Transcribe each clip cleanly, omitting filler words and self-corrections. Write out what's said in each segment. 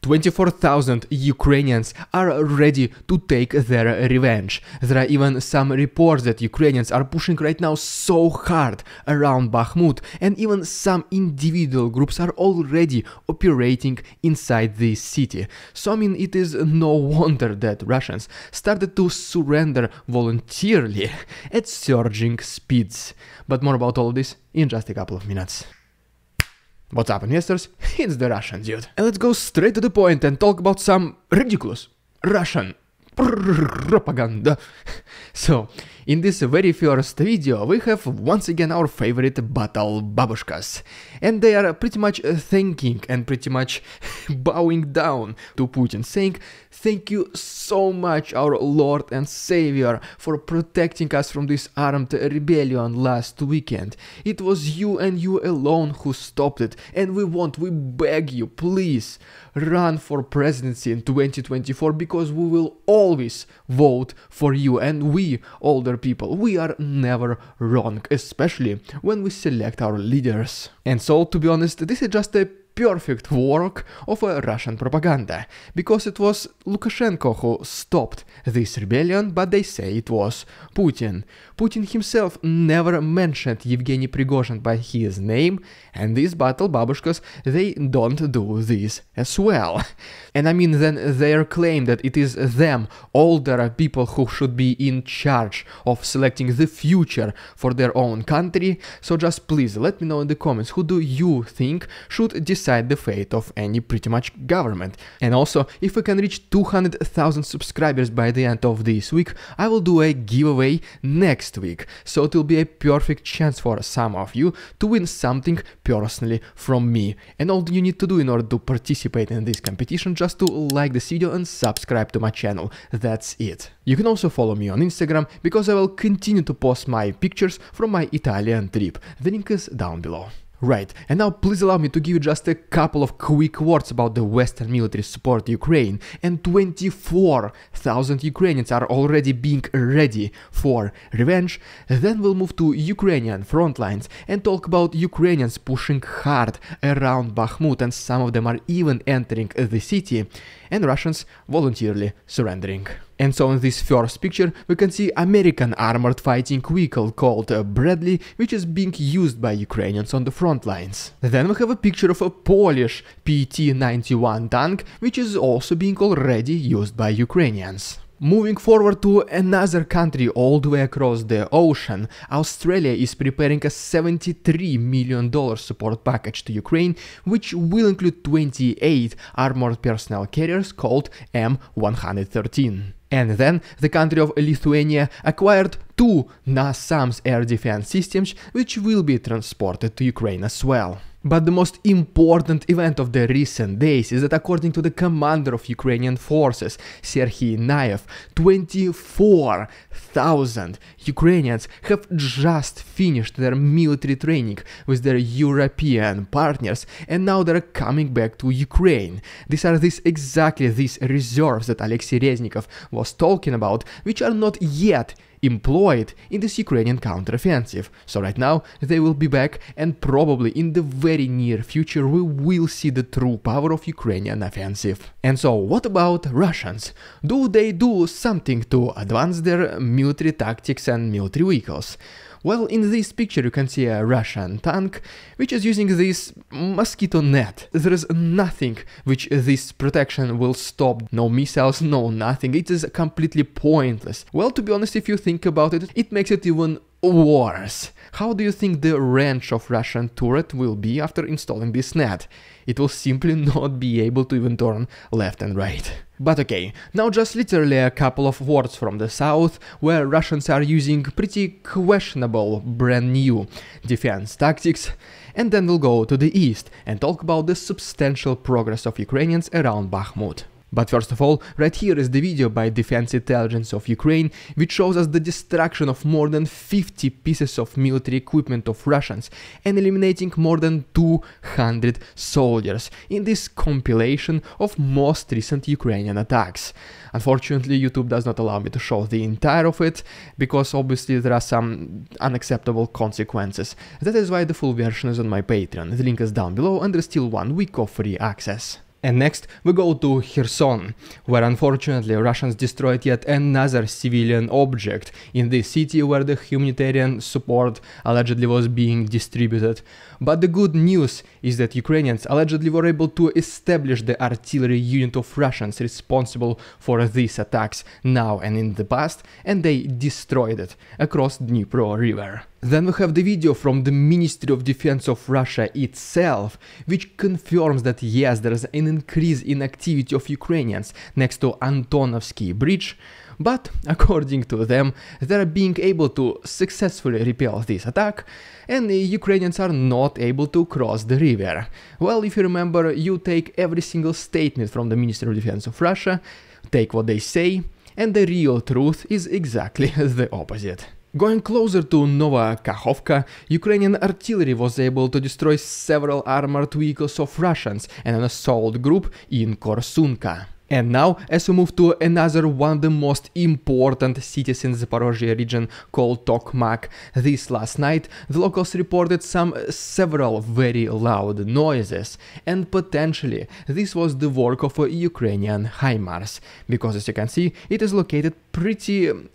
24,000 Ukrainians are ready to take their revenge. There are even some reports that Ukrainians are pushing right now so hard around Bakhmut, and even some individual groups are already operating inside the city. So I mean, it is no wonder that Russians started to surrender voluntarily at surging speeds. But more about all of this in just a couple of minutes. What's up, investors? It's the Russian dude. And let's go straight to the point and talk about some ridiculous Russian propaganda. So, in this very first video, we have once again our favorite battle Babushkas. And they are pretty much thanking and pretty much bowing down to Putin, saying, "Thank you so much, our Lord and Savior, for protecting us from this armed rebellion last weekend. It was you and you alone who stopped it, and we beg you, please, run for presidency in 2024, because we will always vote for you, and we, older people, we are never wrong, especially when we select our leaders." And so, to be honest, this is just a perfect work of a Russian propaganda, because it was Lukashenko who stopped this rebellion, but they say it was Putin. Putin himself never mentioned Yevgeny Prigozhin by his name, and these battle Babushkas, they don't do this as well. And I mean, then their claim that it is them, older people, who should be in charge of selecting the future for their own country. So just please let me know in the comments, who do you think should decide the fate of any pretty much government? And also, if we can reach 200,000 subscribers by the end of this week, I will do a giveaway next week. So it will be a perfect chance for some of you to win something personally from me. And all you need to do in order to participate in this competition, just to like this video and subscribe to my channel. That's it. You can also follow me on Instagram, because I will continue to post my pictures from my Italian trip. The link is down below. Right, and now please allow me to give you just a couple of quick words about the Western military support to Ukraine. And 24,000 Ukrainians are already being ready for revenge. Then we'll move to Ukrainian front lines and talk about Ukrainians pushing hard around Bakhmut, and some of them are even entering the city, and Russians voluntarily surrendering. And so in this first picture we can see American armored fighting vehicle called Bradley, which is being used by Ukrainians on the front lines. Then we have a picture of a Polish PT-91 tank, which is also being already used by Ukrainians. Moving forward to another country all the way across the ocean, Australia is preparing a $73 million support package to Ukraine, which will include 28 armored personnel carriers called M113. And then the country of Lithuania acquired 2 NASAMS air defense systems, which will be transported to Ukraine as well. But the most important event of the recent days is that, according to the commander of Ukrainian forces, Serhiy Naev, 24,000 Ukrainians have just finished their military training with their European partners, and now they're coming back to Ukraine. These are exactly these reserves that Alexei Reznikov was talking about, which are not yet employed in this Ukrainian counteroffensive. So right now they will be back, and probably in the very near future we will see the true power of Ukrainian offensive. And so what about Russians? Do they do something to advance their military tactics and military vehicles? Well, in this picture you can see a Russian tank which is using this mosquito net. There is nothing which this protection will stop, no missiles, no nothing. It is completely pointless. Well, to be honest, if you think about it, it makes it even worse. How do you think the range of Russian turret will be after installing this net? It will simply not be able to even turn left and right. But okay, now just literally a couple of words from the south, where Russians are using pretty questionable brand new defense tactics, and then we'll go to the east and talk about the substantial progress of Ukrainians around Bakhmut. But first of all, right here is the video by Defense Intelligence of Ukraine, which shows us the destruction of more than 50 pieces of military equipment of Russians and eliminating more than 200 soldiers in this compilation of most recent Ukrainian attacks. Unfortunately, YouTube does not allow me to show the entire of it, because obviously there are some unacceptable consequences. That is why the full version is on my Patreon. The link is down below, and there's still 1 week of free access. And next we go to Kherson, where unfortunately Russians destroyed yet another civilian object in the city where the humanitarian support allegedly was being distributed. But the good news is that Ukrainians allegedly were able to establish the artillery unit of Russians responsible for these attacks now and in the past, and they destroyed it across Dnipro River. Then we have the video from the Ministry of Defense of Russia itself, which confirms that yes, there is an increase in activity of Ukrainians next to Antonovsky Bridge, but according to them, they are being able to successfully repel this attack, and the Ukrainians are not able to cross the river. Well, if you remember, you take every single statement from the Ministry of Defense of Russia, take what they say, and the real truth is exactly the opposite. Going closer to Nova Kakhovka, Ukrainian artillery was able to destroy several armored vehicles of Russians and an assault group in Korsunka. And now, as we move to another one of the most important cities in the Zaporozhye region called Tokmak, this last night the locals reported several very loud noises, and potentially this was the work of a Ukrainian HIMARS, because as you can see it is located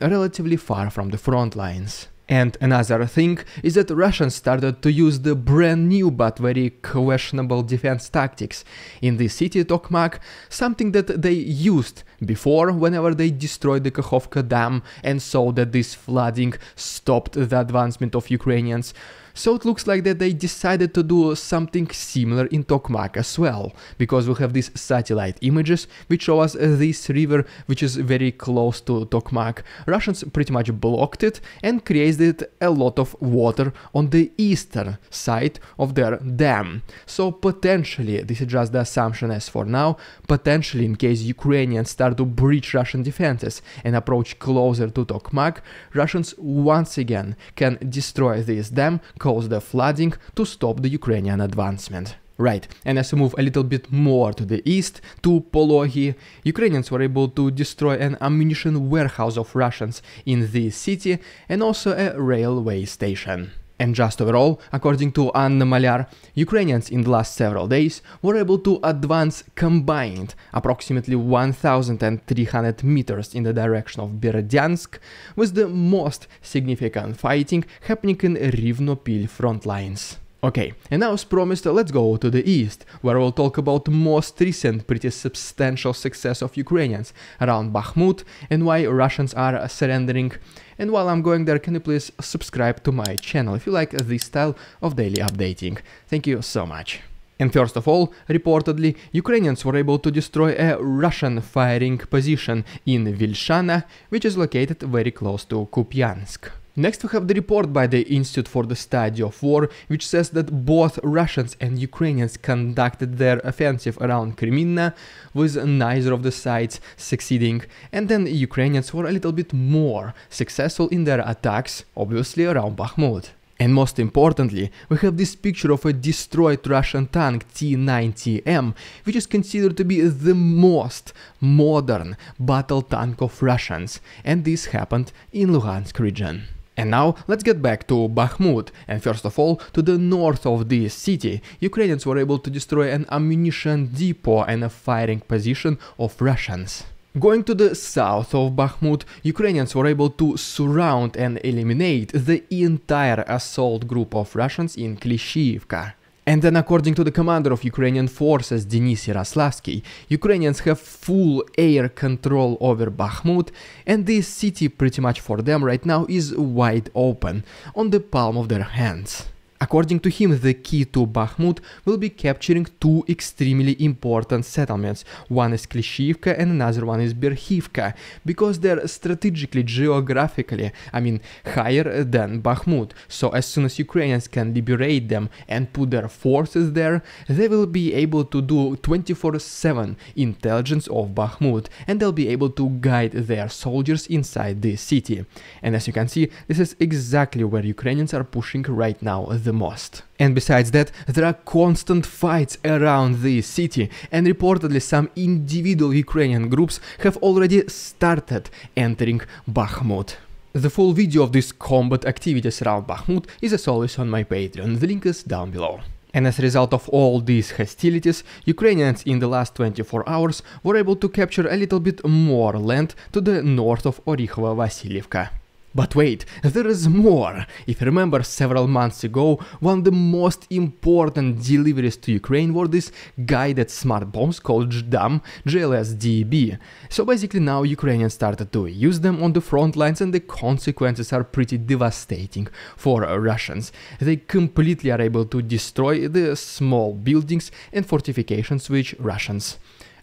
relatively far from the front lines. And another thing is that Russians started to use the brand new but very questionable defense tactics in the city Tokmak, something that they used before whenever they destroyed the Kakhovka dam and saw that this flooding stopped the advancement of Ukrainians. So it looks like that they decided to do something similar in Tokmak as well, because we have these satellite images which show us this river which is very close to Tokmak. Russians pretty much blocked it and created a lot of water on the eastern side of their dam. So potentially, this is just the assumption as for now, potentially in case Ukrainians start to breach Russian defenses and approach closer to Tokmak, Russians once again can destroy this dam, cause the flooding to stop the Ukrainian advancement. Right, and as we move a little bit more to the east, to Pologi, Ukrainians were able to destroy an ammunition warehouse of Russians in the city and also a railway station. And just overall, according to Anna Malyar, Ukrainians in the last several days were able to advance combined approximately 1,300 meters in the direction of Berdyansk, with the most significant fighting happening in Rivnopil front lines. Okay, and now as promised, let's go to the east, where we'll talk about the most recent pretty substantial success of Ukrainians around Bakhmut and why Russians are surrendering. And while I'm going there, can you please subscribe to my channel if you like this style of daily updating. Thank you so much. And first of all, reportedly, Ukrainians were able to destroy a Russian firing position in Vilshana, which is located very close to Kupiansk. Next we have the report by the Institute for the Study of War, which says that both Russians and Ukrainians conducted their offensive around Kreminna, with neither of the sides succeeding, and then Ukrainians were a little bit more successful in their attacks, obviously around Bakhmut. And most importantly, we have this picture of a destroyed Russian tank T-90M, which is considered to be the most modern battle tank of Russians, and this happened in Luhansk region. And now let's get back to Bakhmut, and first of all, to the north of this city, Ukrainians were able to destroy an ammunition depot and a firing position of Russians. Going to the south of Bakhmut, Ukrainians were able to surround and eliminate the entire assault group of Russians in Klishchiivka. And then according to the commander of Ukrainian forces, Denis Yaroslavsky, Ukrainians have full air control over Bakhmut, and this city pretty much for them right now is wide open, on the palm of their hands. According to him, the key to Bakhmut will be capturing two extremely important settlements. One is Klishchiivka and another one is Berkhivka, because they're strategically, geographically, higher than Bakhmut. So as soon as Ukrainians can liberate them and put their forces there, they will be able to do 24/7 intelligence of Bakhmut, and they'll be able to guide their soldiers inside the city. And as you can see, this is exactly where Ukrainians are pushing right now the most. And besides that, there are constant fights around the city, and reportedly some individual Ukrainian groups have already started entering Bakhmut. The full video of these combat activities around Bakhmut is as always on my Patreon, the link is down below. And as a result of all these hostilities, Ukrainians in the last 24 hours were able to capture a little bit more land to the north of Orikhovo-Vasilievka. But wait, there is more! If you remember, several months ago, one of the most important deliveries to Ukraine were these guided smart bombs called JDAM, JLS-DB. So basically now Ukrainians started to use them on the front lines, and the consequences are pretty devastating for Russians. They completely are able to destroy the small buildings and fortifications which Russians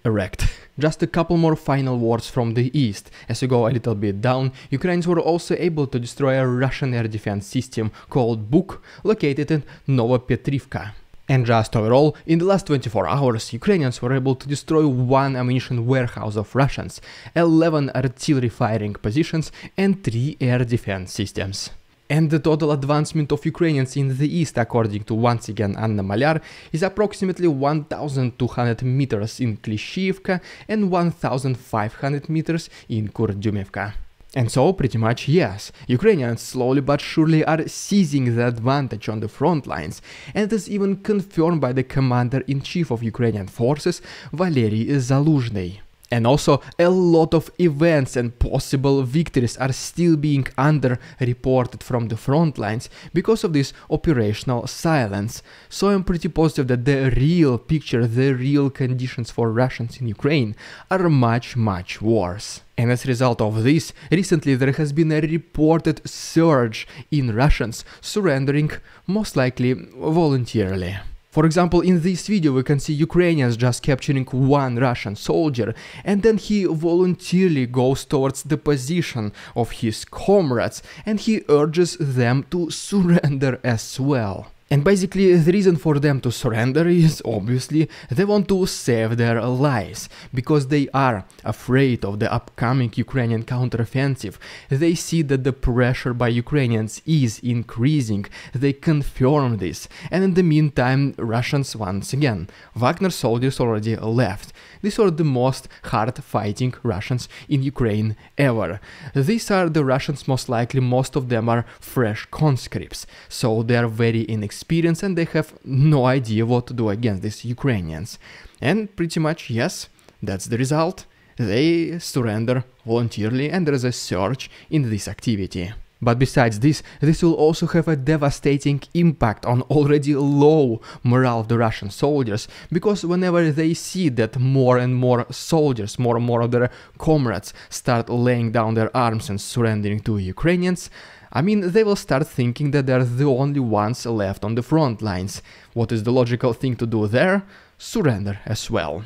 erect. Just a couple more final words from the east. As you go a little bit down, Ukrainians were also able to destroy a Russian air defense system called Buk, located in Novopetrivka. And just overall, in the last 24 hours, Ukrainians were able to destroy one ammunition warehouse of Russians, 11 artillery firing positions, and 3 air defense systems. And the total advancement of Ukrainians in the east, according to once again Anna Malyar, is approximately 1,200 meters in Klishchiivka and 1,500 meters in Kurdyumivka. And so, pretty much yes, Ukrainians slowly but surely are seizing the advantage on the front lines, and it is even confirmed by the commander-in-chief of Ukrainian forces, Valery Zaluzhny. And also, a lot of events and possible victories are still being under-reported from the front lines because of this operational silence. So I'm pretty positive that the real picture, the real conditions for Russians in Ukraine are much worse. And as a result of this, recently there has been a reported surge in Russians surrendering, most likely voluntarily. For example, in this video we can see Ukrainians just capturing one Russian soldier, and then he voluntarily goes towards the position of his comrades and he urges them to surrender as well. And basically the reason for them to surrender is obviously they want to save their lives, because they are afraid of the upcoming Ukrainian counteroffensive. They see that the pressure by Ukrainians is increasing, they confirm this, and in the meantime Russians once again. Wagner soldiers already left. These are the most hard-fighting Russians in Ukraine ever. These are the Russians, most likely most of them are fresh conscripts, so they are very inexperienced and they have no idea what to do against these Ukrainians. And pretty much yes, that's the result. They surrender voluntarily and there is a surge in this activity. But besides this will also have a devastating impact on already low morale of the Russian soldiers, because whenever they see that more and more soldiers, more and more of their comrades start laying down their arms and surrendering to Ukrainians, I mean, they will start thinking that they're the only ones left on the front lines. What is the logical thing to do there? Surrender as well.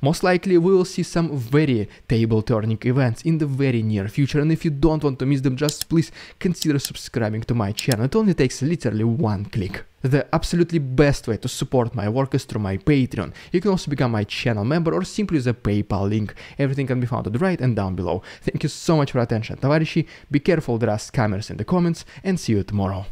Most likely we will see some very table-turning events in the very near future, and if you don't want to miss them, just please consider subscribing to my channel. It only takes literally one click. The absolutely best way to support my work is through my Patreon. You can also become my channel member or simply use a PayPal link. Everything can be found on the right and down below. Thank you so much for your attention, товарищи. Be careful, there are scammers in the comments, and see you tomorrow.